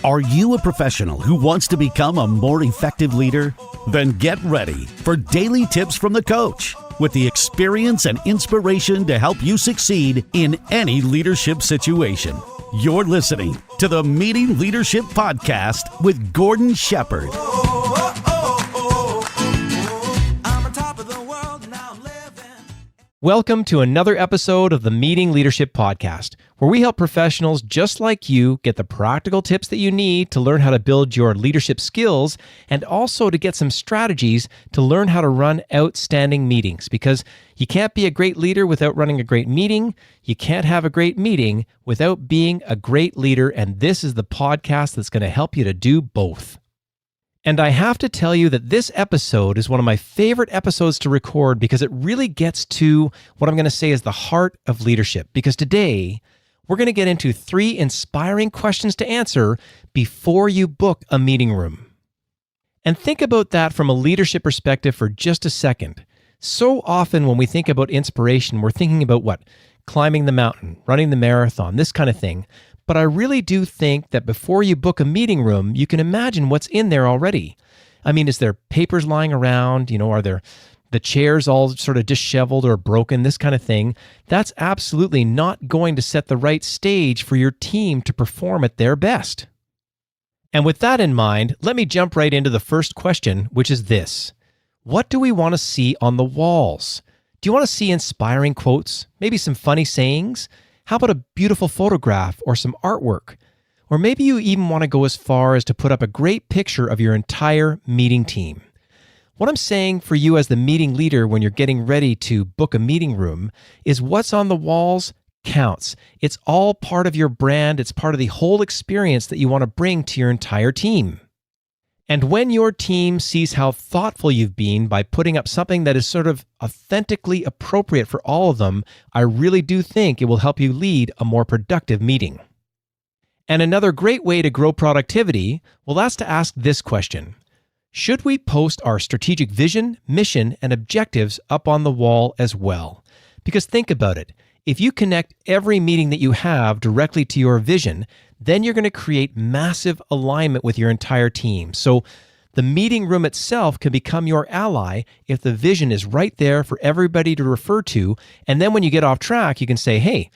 Are you a professional who wants to become a more effective leader? Then get ready for daily tips from the coach with the experience and inspiration to help you succeed in any leadership situation. You're listening to the Meeting Leadership Podcast with Gordon Shepherd. Welcome to another episode of the Meeting Leadership Podcast, where we help professionals just like you get the practical tips that you need to learn how to build your leadership skills and also to get some strategies to learn how to run outstanding meetings. Because you can't be a great leader without running a great meeting. You can't have a great meeting without being a great leader. And this is the podcast that's going to help you to do both. And I have to tell you that this episode is one of my favorite episodes to record because it really gets to what I'm going to say is the heart of leadership. Because today, we're going to get into 3 inspiring questions to answer before you book a meeting room. And think about that from a leadership perspective for just a second. So often when we think about inspiration, we're thinking about what? Climbing the mountain, running the marathon, this kind of thing. But I really do think that before you book a meeting room, you can imagine what's in there already. I mean, is there papers lying around? Are there the chairs all sort of disheveled or broken, this kind of thing? That's absolutely not going to set the right stage for your team to perform at their best. And with that in mind, let me jump right into the first question, which is this. What do we want to see on the walls? Do you want to see inspiring quotes? Maybe some funny sayings? How about a beautiful photograph or some artwork? Or maybe you even want to go as far as to put up a great picture of your entire meeting team. What I'm saying for you as the meeting leader when you're getting ready to book a meeting room is what's on the walls counts. It's all part of your brand. It's part of the whole experience that you want to bring to your entire team. And when your team sees how thoughtful you've been by putting up something that is sort of authentically appropriate for all of them, I really do think it will help you lead a more productive meeting. And another great way to grow productivity, well, that's to ask this question. Should we post our strategic vision, mission, and objectives up on the wall as well? Because think about it. If you connect every meeting that you have directly to your vision, then you're going to create massive alignment with your entire team. So the meeting room itself can become your ally if the vision is right there for everybody to refer to. And then when you get off track, you can say, hey,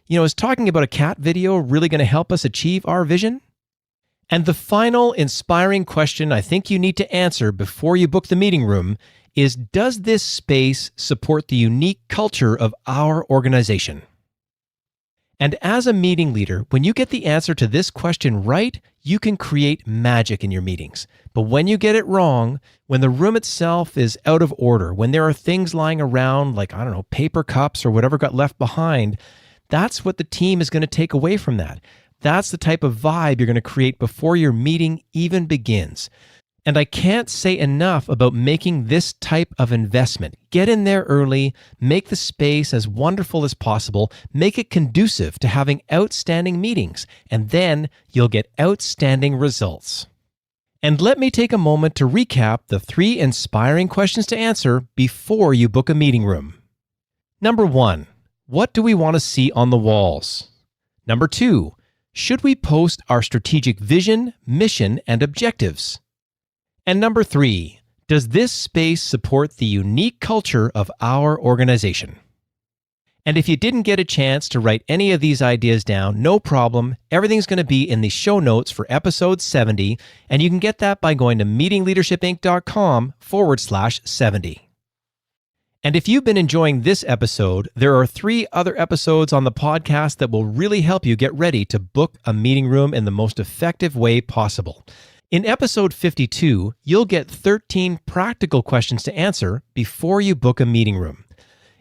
is talking about a cat video really going to help us achieve our vision? And the final inspiring question I think you need to answer before you book the meeting room is, does this space support the unique culture of our organization? And as a meeting leader, when you get the answer to this question right, you can create magic in your meetings. But when you get it wrong, when the room itself is out of order, when there are things lying around like, paper cups or whatever got left behind, that's what the team is going to take away from that. That's the type of vibe you're going to create before your meeting even begins. And I can't say enough about making this type of investment. Get in there early, make the space as wonderful as possible, make it conducive to having outstanding meetings, and then you'll get outstanding results. And let me take a moment to recap the 3 inspiring questions to answer before you book a meeting room. Number 1, what do we want to see on the walls? Number 2, should we post our strategic vision, mission, and objectives? And number 3, does this space support the unique culture of our organization? And if you didn't get a chance to write any of these ideas down, no problem. Everything's going to be in the show notes for episode 70, and you can get that by going to meetingleadershipinc.com/70. And if you've been enjoying this episode, there are 3 other episodes on the podcast that will really help you get ready to book a meeting room in the most effective way possible. In episode 52, you'll get 13 practical questions to answer before you book a meeting room.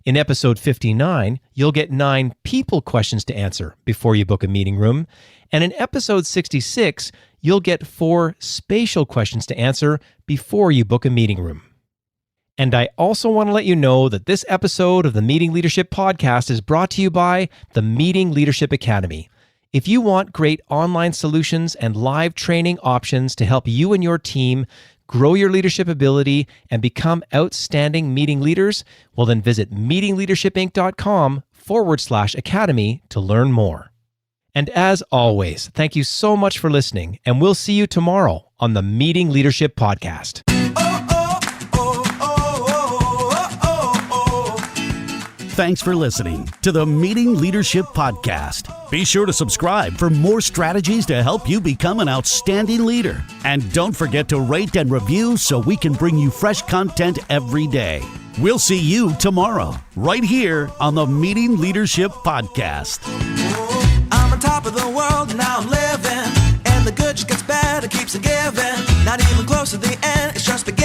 In episode 59, you'll get 9 people questions to answer before you book a meeting room. And in episode 66, you'll get 4 spatial questions to answer before you book a meeting room. And I also want to let you know that this episode of the Meeting Leadership Podcast is brought to you by the Meeting Leadership Academy. If you want great online solutions and live training options to help you and your team grow your leadership ability and become outstanding meeting leaders, well then visit meetingleadershipinc.com/academy to learn more. And as always, thank you so much for listening, and we'll see you tomorrow on the Meeting Leadership Podcast. Thanks for listening to the Meeting Leadership Podcast. Be sure to subscribe for more strategies to help you become an outstanding leader. And don't forget to rate and review so we can bring you fresh content every day. We'll see you tomorrow, right here on the Meeting Leadership Podcast. I'm on top of the world, now I'm living. And the good just gets better, keeps on giving. Not even close to the end, it's just beginning.